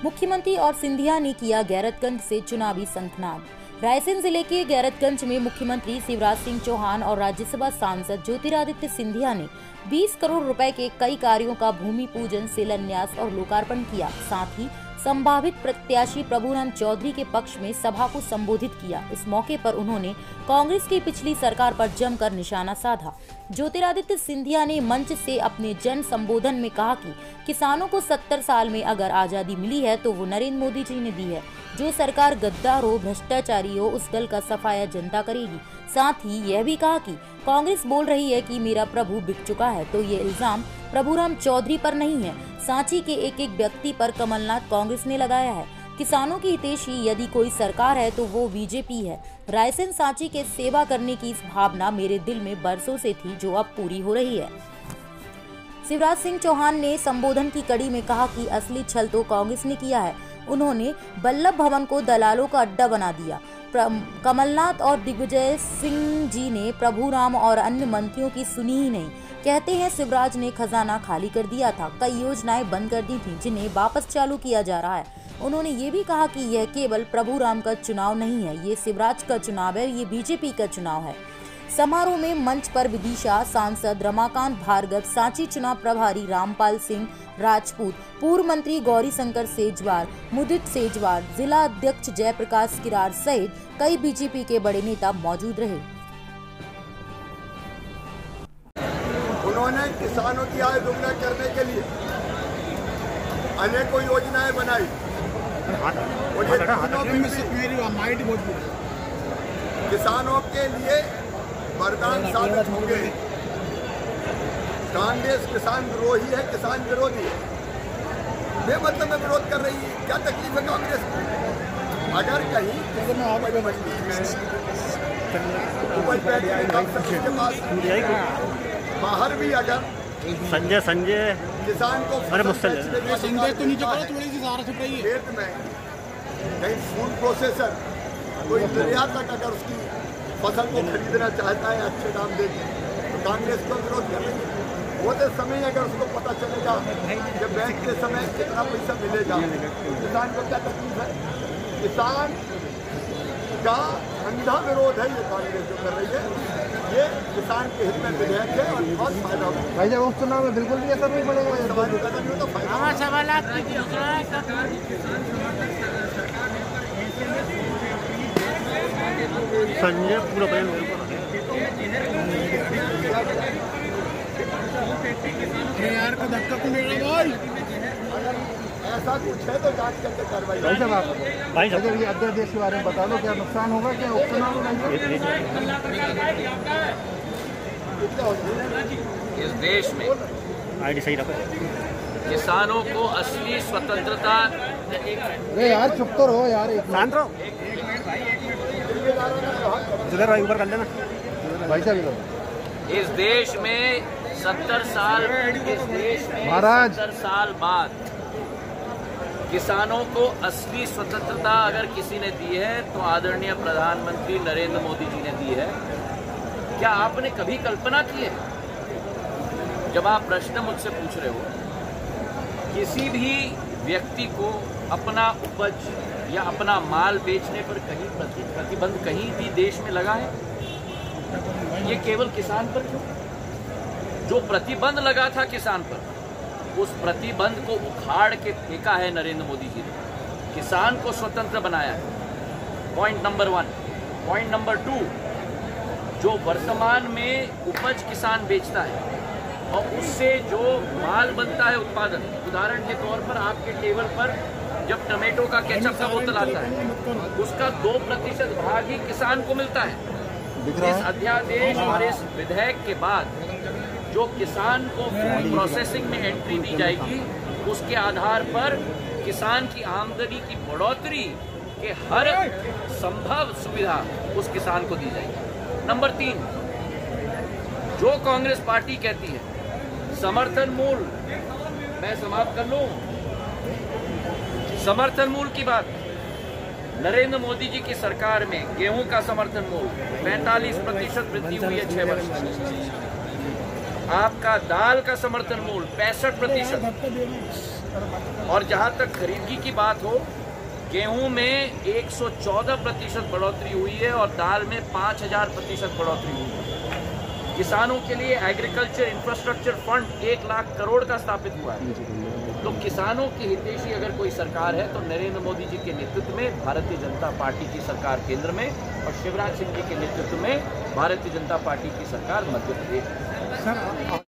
मुख्यमंत्री और सिंधिया ने किया गैरतगंज से चुनावी शंखनाद। रायसेन जिले के गैरतगंज में मुख्यमंत्री शिवराज सिंह चौहान और राज्यसभा सांसद ज्योतिरादित्य सिंधिया ने 20 करोड़ रुपए के कई कार्यों का भूमि पूजन, शिलान्यास और लोकार्पण किया। साथ ही संभावित प्रत्याशी प्रभुराम चौधरी के पक्ष में सभा को संबोधित किया। इस मौके पर उन्होंने कांग्रेस की पिछली सरकार पर जमकर निशाना साधा। ज्योतिरादित्य सिंधिया ने मंच से अपने जन संबोधन में कहा कि किसानों को 70 साल में अगर आजादी मिली है तो वो नरेंद्र मोदी जी ने दी है। जो सरकार गद्दार हो, भ्रष्टाचारी हो, उस दल का सफाया जनता करेगी। साथ ही यह भी कहा कि कांग्रेस बोल रही है कि मेरा प्रभु बिक चुका है, तो ये इल्जाम प्रभुराम चौधरी पर नहीं है, सांची के एक एक व्यक्ति पर कमलनाथ कांग्रेस ने लगाया है। किसानों की हितैषी यदि कोई सरकार है तो वो बीजेपी है। रायसेन सांची के सेवा करने की इस भावना मेरे दिल में बरसों से थी, जो अब पूरी हो रही है। शिवराज सिंह चौहान ने संबोधन की कड़ी में कहा कि असली छल तो कांग्रेस ने किया है। उन्होंने वल्लभ भवन को दलालों का अड्डा बना दिया। कमलनाथ और दिग्विजय सिंह जी ने प्रभुराम और अन्य मंत्रियों की सुनी ही नहीं। कहते हैं शिवराज ने खजाना खाली कर दिया था, कई योजनाएं बंद कर दी थी, जिन्हें वापस चालू किया जा रहा है। उन्होंने ये भी कहा कि यह केवल प्रभुराम का चुनाव नहीं है, ये शिवराज का चुनाव है, ये बीजेपी का चुनाव है। समारोह में मंच पर विदिशा सांसद रमाकांत भार्गव, सांची चुनाव प्रभारी रामपाल सिंह राजपूत, पूर्व मंत्री गौरी शंकर सेजवार, मुदित सेजवार, जिला अध्यक्ष जयप्रकाश किरार सहित कई बीजेपी के बड़े नेता मौजूद रहे। उन्होंने किसानों की आय दुगना करने के लिए अनेकों योजनाएं बनाई। किसानों के लिए वरदान साबित होंगे। कांग्रेस किसान विरोधी है, किसान विरोधी है, बेमतलब में विरोध कर रही है। क्या तकलीफ है कांग्रेस को? अगर कहीं बाहर भी अगर संजय किसान को अरे मुझसे तो नीचे खेत में कहीं फूड प्रोसेसर कोई निर्यातक अगर उसकी फसल को खरीदना चाहता है अच्छे दाम देके, तो कांग्रेस को विरोध कर रही है। वो तो समय अगर उसको पता चलेगा कि बेचते समय कितना पैसा मिलेगा, किसान को क्या तकलीफ है? किसान का अंधा विरोध है ये कांग्रेस जो कर रही है। ये किसान के हित में विधेयक है और बहुत फायदा होगा। भाई जब उस चुनाव में बिल्कुल भी असर नहीं पड़ेगा, समाज कदम में तो फायदा। संजय पूरा यार का धक्का क्यों ले रहा भाई? ऐसा कुछ है तो जांच करके कार्रवाई। भाई साहब ये अध्यादेश के बारे में बता दो, क्या नुकसान होगा, क्या उपचुनाव होगा? इस देश में आईडी सही रखो। किसानों को असली स्वतंत्रता। अरे यार चुप तो रहो यार, शांत रहो। जिधर भाई ऊपर कर लेना भाई साहब। इस देश में 70 साल महाराज 70 साल बाद किसानों को असली स्वतंत्रता अगर किसी ने दी है तो आदरणीय प्रधानमंत्री नरेंद्र मोदी जी ने दी है। क्या आपने कभी कल्पना की है, जब आप प्रश्न मुझसे पूछ रहे हो, किसी भी व्यक्ति को अपना उपज या अपना माल बेचने पर कहीं प्रतिबंध कहीं भी देश में लगा है? ये केवल किसान पर क्यों? जो प्रतिबंध लगा था किसान पर, उस प्रतिबंध को उखाड़ के फेंका है नरेंद्र मोदी जी ने। किसान को स्वतंत्र बनाया है। Point number 1। पॉइंट नंबर 2, जो वर्तमान में उपज किसान बेचता है और उससे जो माल बनता है उत्पादन, उदाहरण के तौर पर आपके टेबल पर जब टमाटो का केचप का बोतल आता है, उसका 2% भाग ही किसान को मिलता है। इस अध्यादेश और इस विधेयक के बाद जो किसान को फूड प्रोसेसिंग में एंट्री दी जाएगी, उसके आधार पर किसान की आमदनी की बढ़ोतरी के हर संभव सुविधा उस किसान को दी जाएगी। नंबर 3, जो कांग्रेस पार्टी कहती है समर्थन मूल्य, मैं समाप्त कर लूं, समर्थन मूल्य की बात, नरेंद्र मोदी जी की सरकार में गेहूं का समर्थन मूल्य 45% वृद्धि हुई है 6 वर्ष में। आपका दाल का समर्थन मूल्य 65%। और जहां तक खरीदगी की बात हो, गेहूं में 114% बढ़ोतरी हुई है और दाल में 5000% बढ़ोतरी हुई है। किसानों के लिए agriculture infrastructure fund 1 lakh crore का स्थापित हुआ है। तो किसानों की हितैषी अगर कोई सरकार है तो नरेंद्र मोदी जी के नेतृत्व में भारतीय जनता पार्टी की सरकार केंद्र में और शिवराज सिंह जी के नेतृत्व में भारतीय जनता पार्टी की सरकार मध्य प्रदेश में।